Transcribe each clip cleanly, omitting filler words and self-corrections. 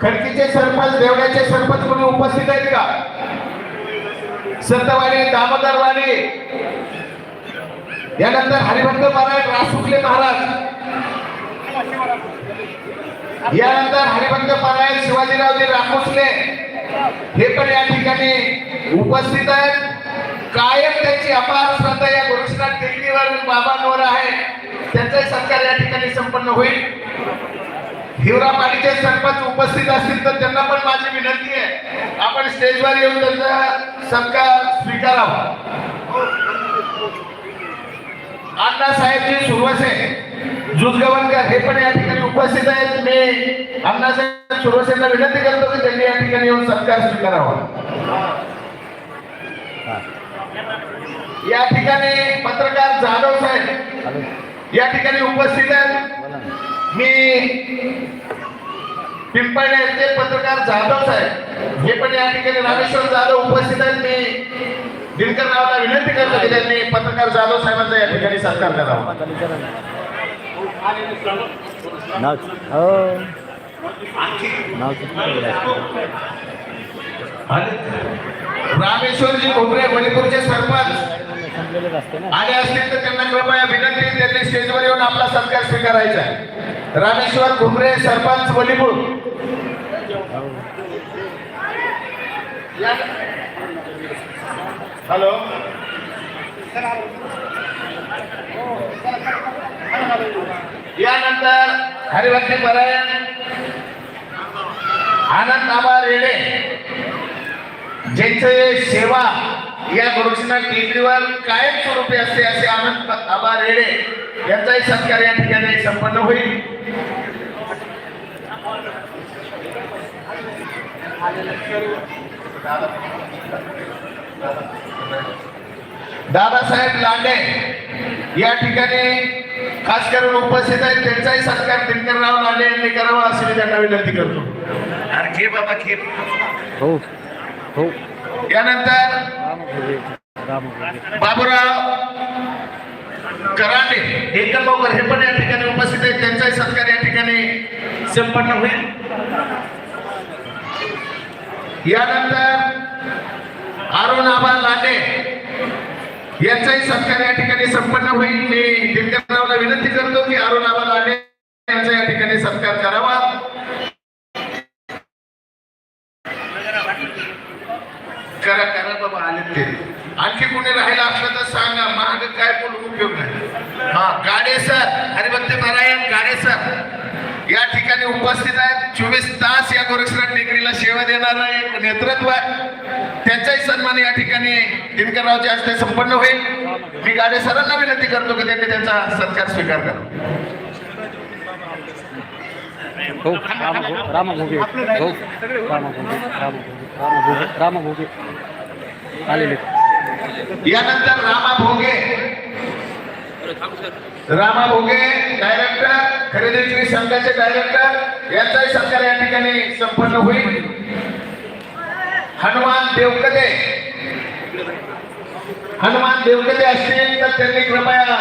खडकीचे सरपंच, देवड्याचे सरपंच कोणी उपस्थित आहेत का? संतवाडी, दामोदरवाडी, यानंतर हरिभक्त पारायण रासुकले महाराज, यानंतर हरिभक्त पारायण शिवाजीरावजी राखोसले हे पण या ठिकाणी उपस्थित आहेत. कायम त्यांची अपार श्रद्धा या गोरक्षनाथ टेकडीवर बाबांवर आहे. त्यांचा सत्कार या ठिकाणी संपन्न होईल. हिवरापाडीचे सरपंच उपस्थित असतील तर त्यांना पण माझी विनंती आहे, आपण स्टेजवर येऊन त्यांचा सत्कार स्वीकारावा. अण्णासाहेबजी सुरवसे जुजगवणकर हे पण या ठिकाणी उपस्थित आहेत. मी अण्णासाहेब सुरवसेंना विनंती करतो की त्यांनी या ठिकाणी येऊन सत्कार स्वीकारावा. या ठिकाणी पत्रकार जाधव साहेब या ठिकाणी उपस्थित आहेत. मी पिंपळनेरचे पत्रकार जाधव साहेब हे पण या ठिकाणी, रामेश्वर जाधव उपस्थित आहेत. मी दिनकर रावला विनंती करतो की त्यांनी पत्रकार जाधव साहेबांचा या ठिकाणी सत्कार करावा. रामेश्वरजी घोगरे वलीपूरचे सरपंच आले असतील तर त्यांना कृपया विनंती, त्यांनी स्टेजवर येऊन आपला सत्कार स्वीकारायचा आहे. रामेश्वर घोगरे सरपंच वलीपूर. हॅलो, यानंतर हरिभक्त पारायण आनंद आबा रेडे ज्यांचे सेवा या गोरक्षनाथ टेकडीवर कायम स्वरूपी असते असे आनंद आबा रेडे यांचाही सत्कार या ठिकाणी संपन्न होईल. दादासाहेब लांडे या ठिकाणी खास करून उपस्थित आहेत. त्यांचाही सत्कार दिनकरराव लांडे यांनी करावा अशी मी त्यांना विनंती करतो. अरे घे बाबा घे. हो हो. यानंतर बाबूराव करांडे एकलगावकर हे पण या ठिकाणी उपस्थित आहेत. त्यांचाही सत्कार या ठिकाणी संपन्न होईल. यानंतर अरुण आबा लांडे यांचाही सत्कार या ठिकाणी संपन्न होईल. मी दिनकररावला विनंती करतो की अरुण आबा लांडे यांचा या ठिकाणी सत्कार करावा. करा करा बाबा, आले ते. आणखी कोणी राहिला असलं तर सांगा, महाग काय बोलून उपयोग नाही. हा, गाडे सर, हरिभक्त पारायण गाडे सर या ठिकाणी उपस्थित आहेत. 24 तास या गोरक्षनाथ टेकडीला सेवा देणारा एक नेतृत्व आहे. त्यांचाही सन्मान या ठिकाणी दिनकररावच्या हस्ते संपन्न होईल. मी गाडे सरांना विनंती करतो की त्यांनी त्यांचा सत्कार स्वीकार करा. यानंतर रामा भोगे डायरेक्टर, खरेदी विक्री संघाचे डायरेक्टर यांचाही सत्कार या ठिकाणी संपन्न होईल. हनुमान देवकते असतील तर त्यांनी कृपया,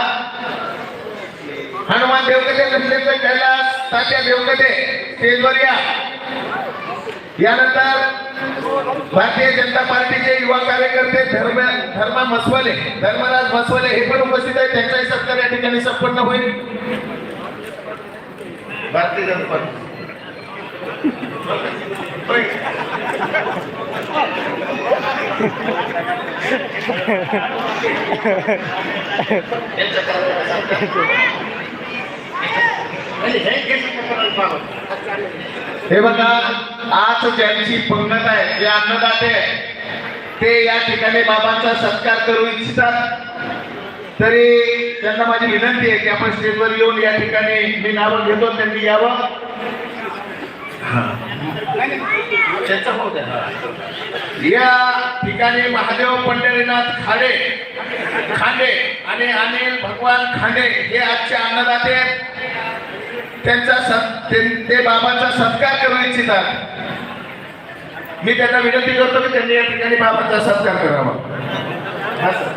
हनुमान देवकते नसतील तर कैलास तात्या देवकते स्टेजवर या. यानंतर भारतीय जनता पार्टीचे युवा कार्यकर्ते धर्मराज मसवले हे पण उपस्थित आहेत. त्यांचाही सत्कार या ठिकाणी संपन्न होईल. भारतीय जनता पार्टी हे बघा, आज ज्यांची पंगत आहे, जे अन्नदाते ते या ठिकाणी बाबांचा सत्कार करू इच्छितात, तरी त्यांना माझी विनंती आहे की आपण स्टेजवर येऊन या ठिकाणी मी नाव घेतो, त्यांनी यावं. या ठिकाणी महादेव पंढरीनाथ खांडे आणि अनिल भगवान खांडे हे आजचे अन्नदाते आहेत. ते बाबांचा सत्कार करू इच्छितात. मी त्यांना विनंती करतो की त्यांनी या ठिकाणी बाबांचा सत्कार करावा. हा सर.